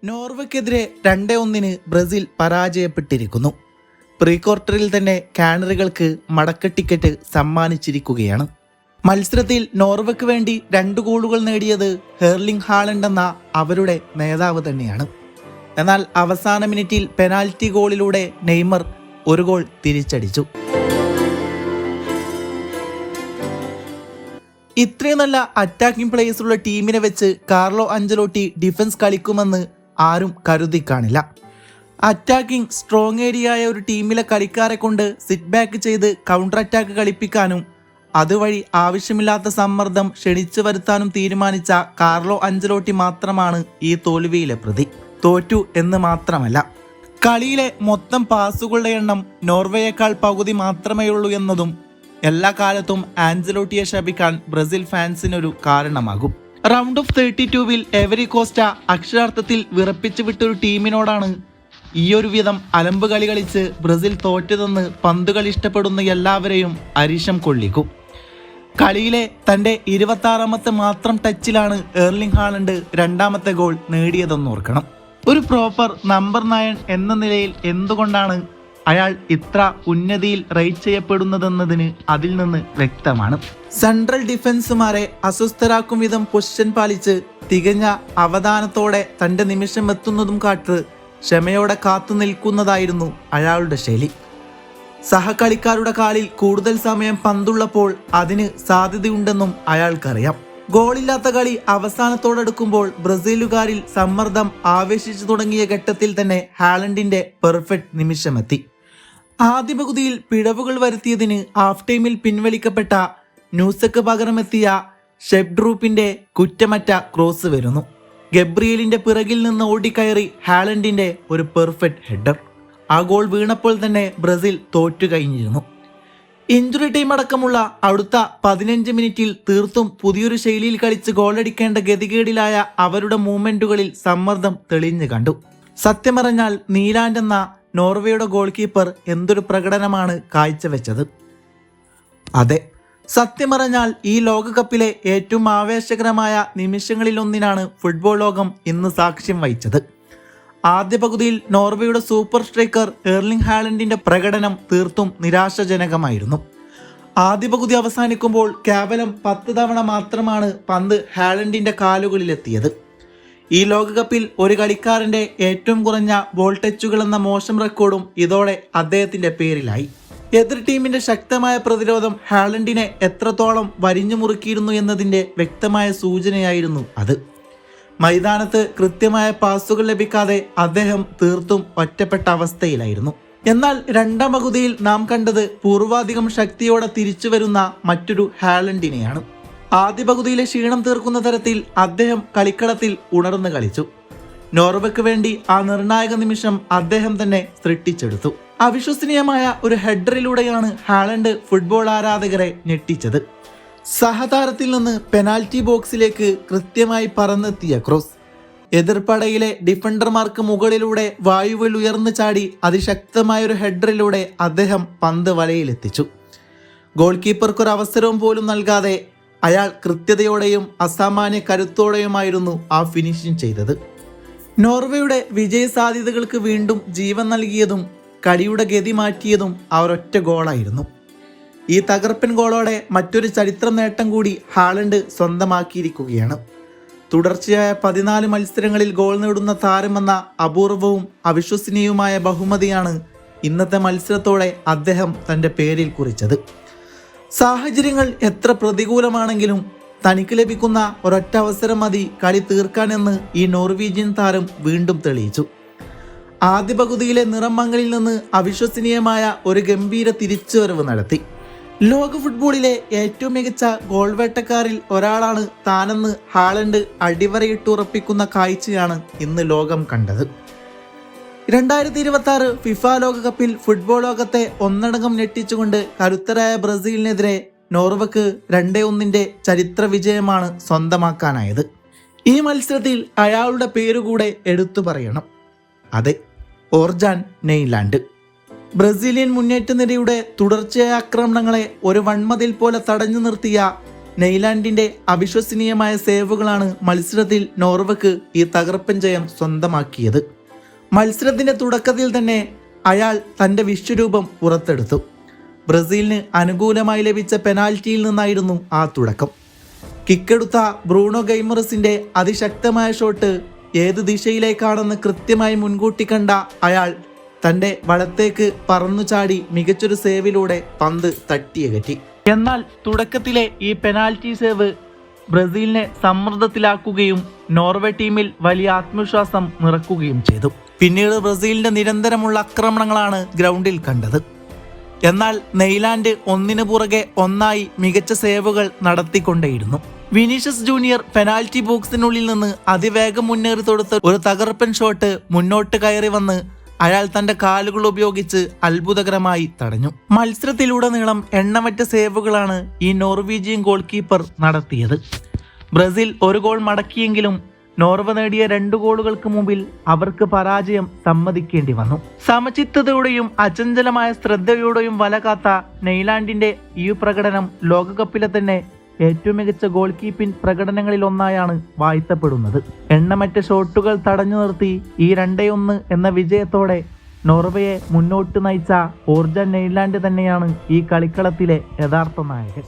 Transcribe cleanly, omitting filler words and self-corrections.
നോർവയ്ക്കെതിരെ 2-1 Brazil പരാജയപ്പെട്ടിരിക്കുന്നു. Pre ക്വാർട്ടറിൽ തന്നെ കാനറികൾക്ക് മടക്ക ticket സമ്മാനിച്ചിരിക്കുകയാണ്. മത്സരത്തിൽ നോർവയ്ക്ക് വേണ്ടി 2 ഗോളുകൾ നേടിയത് ഹെർലിംഗ് ഹാലൻഡ് എന്ന അവരുടെ നേതാവ് തന്നെയാണ്. എന്നാൽ അവസാന മിനിറ്റിൽ പെനാൽറ്റി ഗോളിലൂടെ നെയ്മർ 1 ഗോൾ തിരിച്ചടിച്ചു. ഇത്രയും നല്ല അറ്റാക്കിംഗ് പ്ലേയേഴ്സുള്ള ടീമിനെ വെച്ച് കാർലോ അഞ്ചലോട്ടി ഡിഫൻസ് കളിക്കുമെന്ന് ആരും കരുതി കാണില്ല. അറ്റാക്കിംഗ് സ്ട്രോങ് ഏരിയയായ ഒരു ടീമിലെ കളിക്കാരെ കൊണ്ട് സിറ്റ് ബാക്ക് ചെയ്ത് കൗണ്ടർ അറ്റാക്ക് കളിപ്പിക്കാനും അതുവഴി ആവശ്യമില്ലാത്ത സമ്മർദ്ദം ക്ഷണിച്ചു വരുത്താനും തീരുമാനിച്ച കാർലോ അഞ്ചലോട്ടി മാത്രമാണ് ഈ തോൽവിയിലെ പ്രതി. തോറ്റു എന്ന് മാത്രമല്ല, കളിയിലെ മൊത്തം പാസുകളുടെ എണ്ണം നോർവേയേക്കാൾ പകുതി മാത്രമേയുള്ളൂ എന്നതും എല്ലാ കാലത്തും ആഞ്ചലോട്ടിയെ ശപിക്കാൻ ബ്രസീൽ ഫാൻസിനൊരു കാരണമാകും. റൗണ്ട് ഓഫ് 32-വിൽ എവരി കോസ്റ്റ അക്ഷരാർത്ഥത്തിൽ വിറപ്പിച്ചു വിട്ടൊരു ടീമിനോടാണ് ഈയൊരു വിധം അലമ്പ് കളി കളിച്ച് ബ്രസീൽ തോറ്റതെന്ന് പന്തുകളി ഇഷ്ടപ്പെടുന്ന എല്ലാവരെയും അരിശം കൊള്ളിക്കും. കളിയിലെ തൻ്റെ 26ാമത്തെ മാത്രം ടച്ചിലാണ് എർലിംഗ് ഹാലൻഡ് 2ാമത്തെ ഗോൾ നേടിയതെന്നോർക്കണം. ഒരു പ്രോപ്പർ നമ്പർ 9 എന്ന നിലയിൽ എന്തുകൊണ്ടാണ് അയാൾ ഇത്ര ഉന്നതിയിൽ റേറ്റ് ചെയ്യപ്പെടുന്നതെന്നതിന് അതിൽ നിന്ന് വ്യക്തമാണ്. സെൻട്രൽ ഡിഫൻസുമാരെ അസ്വസ്ഥരാക്കും വിധം പൊസിഷൻ പാലിച്ച് തികഞ്ഞ അവധാനത്തോടെ തൻ്റെ നിമിഷം എത്തുന്നതും കാട്ട് ക്ഷമയോടെ കാത്തു നിൽക്കുന്നതായിരുന്നു അയാളുടെ ശൈലി. സഹകളിക്കാരുടെ കാലിൽ കൂടുതൽ സമയം പന്തുള്ളപ്പോൾ അതിന് സാധ്യതയുണ്ടെന്നും അയാൾക്കറിയാം. ഗോളില്ലാത്ത കളി അവസാനത്തോടടുക്കുമ്പോൾ ബ്രസീലുകാരിൽ സമ്മർദ്ദം ആവേശിച്ചു തുടങ്ങിയ ഘട്ടത്തിൽ തന്നെ ഹാലൻഡിന്റെ പെർഫെക്റ്റ് നിമിഷമെത്തി. ആദ്യ പകുതിയിൽ പിഴവുകൾ വരുത്തിയതിന് ഹാഫ് ടൈമിൽ പിൻവലിക്കപ്പെട്ട ന്യൂസക്ക് പകരമെത്തിയ ഷെപ്ഡ്രൂപ്പിന്റെ കുറ്റമറ്റ ക്രോസ് വരുന്നു. ഗബ്രിയേലിന്റെ പിറകിൽ നിന്ന് ഓടിക്കയറി ഹാലൻഡിന്റെ ഒരു പെർഫെക്റ്റ് ഹെഡർ. ആ ഗോൾ വീണപ്പോൾ തന്നെ ബ്രസീൽ തോറ്റു കഴിഞ്ഞിരുന്നു. ഇഞ്ചുറി ടൈം അടക്കമുള്ള അടുത്ത 15 മിനിറ്റിൽ തീർത്തും പുതിയൊരു ശൈലിയിൽ കളിച്ച് ഗോളടിക്കേണ്ട ഗതികേടിലായ അവരുടെ മൂവ്മെന്റുകളിൽ സമ്മർദ്ദം തെളിഞ്ഞു കണ്ടു. സത്യം പറഞ്ഞാൽ നീലാൻഡ് എന്ന നോർവേയുടെ ഗോൾ കീപ്പർ എന്തൊരു പ്രകടനമാണ് കാഴ്ചവെച്ചത്. അതെ, സത്യം പറഞ്ഞാൽ ഈ ലോകകപ്പിലെ ഏറ്റവും ആവേശകരമായ നിമിഷങ്ങളിലൊന്നിനാണ് ഫുട്ബോൾ ലോകം ഇന്ന് സാക്ഷ്യം വഹിച്ചത്. ആദ്യ പകുതിയിൽ നോർവേയുടെ സൂപ്പർ സ്ട്രൈക്കർ എർലിംഗ് ഹാലൻഡിന്റെ പ്രകടനം തീർത്തും നിരാശാജനകമായിരുന്നു. ആദ്യ പകുതി അവസാനിക്കുമ്പോൾ കേവലം 10 തവണ മാത്രമാണ് പന്ത് ഹാലൻഡിന്റെ കാലുകളിലെത്തിയത്. ഈ ലോകകപ്പിൽ ഒരു കളിക്കാരന്റെ ഏറ്റവും കുറഞ്ഞ ബോൾ ടച്ചുകൾ എന്ന മോശം റെക്കോർഡും ഇതോടെ അദ്ദേഹത്തിന്റെ പേരിലായി. എതിർ ടീമിന്റെ ശക്തമായ പ്രതിരോധം ഹാലൻഡിനെ എത്രത്തോളം വരിഞ്ഞു മുറുക്കിയിരുന്നു എന്നതിന്റെ വ്യക്തമായ സൂചനയായിരുന്നു അത്. മൈതാനത്ത് കൃത്യമായ പാസുകൾ ലഭിക്കാതെ അദ്ദേഹം തീർത്തും ഒറ്റപ്പെട്ട അവസ്ഥയിലായിരുന്നു. എന്നാൽ 2ാം പകുതിയിൽ നാം കണ്ടത് പൂർവാധികം ശക്തിയോടെ തിരിച്ചു വരുന്ന മറ്റൊരു ഹാലൻഡിനെയാണ്. ആദ്യ പകുതിയിലെ ക്ഷീണം തീർക്കുന്ന തരത്തിൽ അദ്ദേഹം കളിക്കളത്തിൽ ഉണർന്നു കളിച്ചു. നോർവേക്ക് വേണ്ടി ആ നിർണായക നിമിഷം അദ്ദേഹം തന്നെ സൃഷ്ടിച്ചെടുത്തു. അവിശ്വസനീയമായ ഒരു ഹെഡറിലൂടെയാണ് ഹാലൻഡ് ഫുട്ബോൾ ആരാധകരെ ഞെട്ടിച്ചത്. സഹതാരത്തിൽ നിന്ന് പെനാൽറ്റി ബോക്സിലേക്ക് കൃത്യമായി പറന്നെത്തിയ ക്രോസ്. എതിർപ്പടയിലെ ഡിഫൻഡർമാർക്ക് മുകളിലൂടെ വായുവിൽ ഉയർന്നു ചാടി അതിശക്തമായൊരു ഹെഡറിലൂടെ അദ്ദേഹം പന്ത് വലയിലെത്തിച്ചു. ഗോൾ കീപ്പർക്കൊരു അവസരവും പോലും നൽകാതെ അയാൾ കൃത്യതയോടെയും അസാമാന്യ കരുത്തോടെയുമായിരുന്നു ആ ഫിനിഷിംഗ് ചെയ്തത്. നോർവേയുടെ വിജയ സാധ്യതകൾക്ക് വീണ്ടും ജീവൻ നൽകിയതും കളിയുടെ ഗതി മാറ്റിയതും ആ ഒരൊറ്റ ഗോളായിരുന്നു. ഈ തകർപ്പൻ ഗോളോടെ മറ്റൊരു ചരിത്ര നേട്ടം കൂടി ഹാലൻഡ് സ്വന്തമാക്കിയിരിക്കുകയാണ്. തുടർച്ചയായ 14 മത്സരങ്ങളിൽ ഗോൾ നേടുന്ന താരമെന്ന അപൂർവവും അവിശ്വസനീയവുമായ ബഹുമതിയാണ് ഇന്നത്തെ മത്സരത്തോടെ അദ്ദേഹം തൻ്റെ പേരിൽ കുറിച്ചത്. സാഹചര്യങ്ങൾ എത്ര പ്രതികൂലമാണെങ്കിലും തനിക്ക് ലഭിക്കുന്ന ഒരൊറ്റ അവസരം മതി കളി തീർക്കാനെന്ന് ഈ നോർവീജിയൻ താരം വീണ്ടും തെളിയിച്ചു. ആദ്യ പകുതിയിലെ നിറം മങ്ങലിൽ നിന്ന് അവിശ്വസനീയമായ ഒരു ഗംഭീര തിരിച്ചുവരവ് നടത്തി. ലോക ഫുട്ബോളിലെ ഏറ്റവും മികച്ച ഗോൾ വേട്ടക്കാരിൽ ഒരാളാണ് താനെന്ന് ഹാലൻഡ് അടിവരയിട്ടുറപ്പിക്കുന്ന കാഴ്ചയാണ് ഇന്ന് ലോകം കണ്ടത്. 2026 ഫിഫ ലോകകപ്പിൽ ഫുട്ബോൾ ലോകത്തെ ഒന്നടങ്കം ഞെട്ടിച്ചുകൊണ്ട് കരുത്തരായ ബ്രസീലിനെതിരെ നോർവേക്ക് 2-1 ചരിത്ര വിജയമാണ് സ്വന്തമാക്കാനായത്. ഈ മത്സരത്തിൽ അയാളുടെ പേരുകൂടെ എടുത്തു പറയണം. അതെ, ഓർജാൻ നെയ്ലാൻഡ്. ബ്രസീലിയൻ മുന്നേറ്റ നിരയുടെ തുടർച്ചയായ ആക്രമണങ്ങളെ ഒരു വൺമതിൽ പോലെ തടഞ്ഞു നിർത്തിയ നെയ്ലാൻഡിന്റെ അവിശ്വസനീയമായ സേവുകളാണ് മത്സരത്തിൽ നോർവയ്ക്ക് ഈ തകർപ്പൻ ജയം സ്വന്തമാക്കിയത്. മത്സരത്തിന്റെ തുടക്കത്തിൽ തന്നെ അയാൾ തന്റെ വിശ്വരൂപം പുറത്തെടുത്തു. ബ്രസീലിന് അനുകൂലമായി ലഭിച്ച പെനാൽറ്റിയിൽ നിന്നായിരുന്നു ആ തുടക്കം. കിക്കെടുത്ത ബ്രൂണോ ഗെയ്മറസിന്റെ അതിശക്തമായ ഷോട്ട് ഏത് ദിശയിലേക്കാണെന്ന് കൃത്യമായി മുൻകൂട്ടി കണ്ട അയാൾ തന്റെ വലത്തേക്ക് പറന്നു ചാടി മികച്ചൊരു സേവിലൂടെ പന്ത് തട്ടിയകറ്റി. എന്നാൽ തുടക്കത്തിലെ ഈ പെനാൽറ്റി സേവ് ബ്രസീലിനെ സമ്മർദ്ദത്തിലാക്കുകയും നോർവേ ടീമിൽ വലിയ ആത്മവിശ്വാസം നിറക്കുകയും ചെയ്തു. പിന്നീട് ബ്രസീലിന്റെ നിരന്തരമുള്ള ആക്രമണങ്ങളാണ് ഗ്രൗണ്ടിൽ കണ്ടത്. എന്നാൽ നെയ്ലാൻഡ് ഒന്നിനു പുറകെ ഒന്നായി മികച്ച സേവുകൾ നടത്തിക്കൊണ്ടേയിരുന്നു. വിനീഷ്യസ് ജൂനിയർ പെനാൽറ്റി ബോക്സിനുള്ളിൽ നിന്ന് അതിവേഗം മുന്നേറി തൊടുത്ത ഒരു തകർപ്പൻ ഷോട്ട് മുന്നോട്ട് കയറി വന്ന് അയാൾ തന്റെ കാലുകൾ ഉപയോഗിച്ച് അത്ഭുതകരമായി തടഞ്ഞു. മത്സരത്തിലുടനീളം എണ്ണമറ്റ സേവുകളാണ് ഈ നോർവീജിയൻ ഗോൾ കീപ്പർ നടത്തിയത്. ബ്രസീൽ ഒരു ഗോൾ മടക്കിയെങ്കിലും നോർവ നേടിയ 2 ഗോളുകൾക്ക് മുമ്പിൽ അവർക്ക് പരാജയം സമ്മതിക്കേണ്ടി വന്നു. സമചിത്തതയോടെയും അചഞ്ചലമായ ശ്രദ്ധയോടെയും വലകാത്ത നെയ്ലാൻഡിന്റെ ഈ പ്രകടനം ലോകകപ്പിലെ തന്നെ ഏറ്റവും മികച്ച ഗോൾ കീപ്പിംഗ് പ്രകടനങ്ങളിൽ ഒന്നായാണ് വാഴ്ത്തപ്പെടുന്നത്. എണ്ണമറ്റ ഷോട്ടുകൾ തടഞ്ഞു നിർത്തി ഈ 2-1 എന്ന വിജയത്തോടെ നോർവയെ മുന്നോട്ട് നയിച്ച ഓർജൻ നെയ്ലാൻഡ് തന്നെയാണ് ഈ കളിക്കളത്തിലെ യഥാർത്ഥ നായകൻ.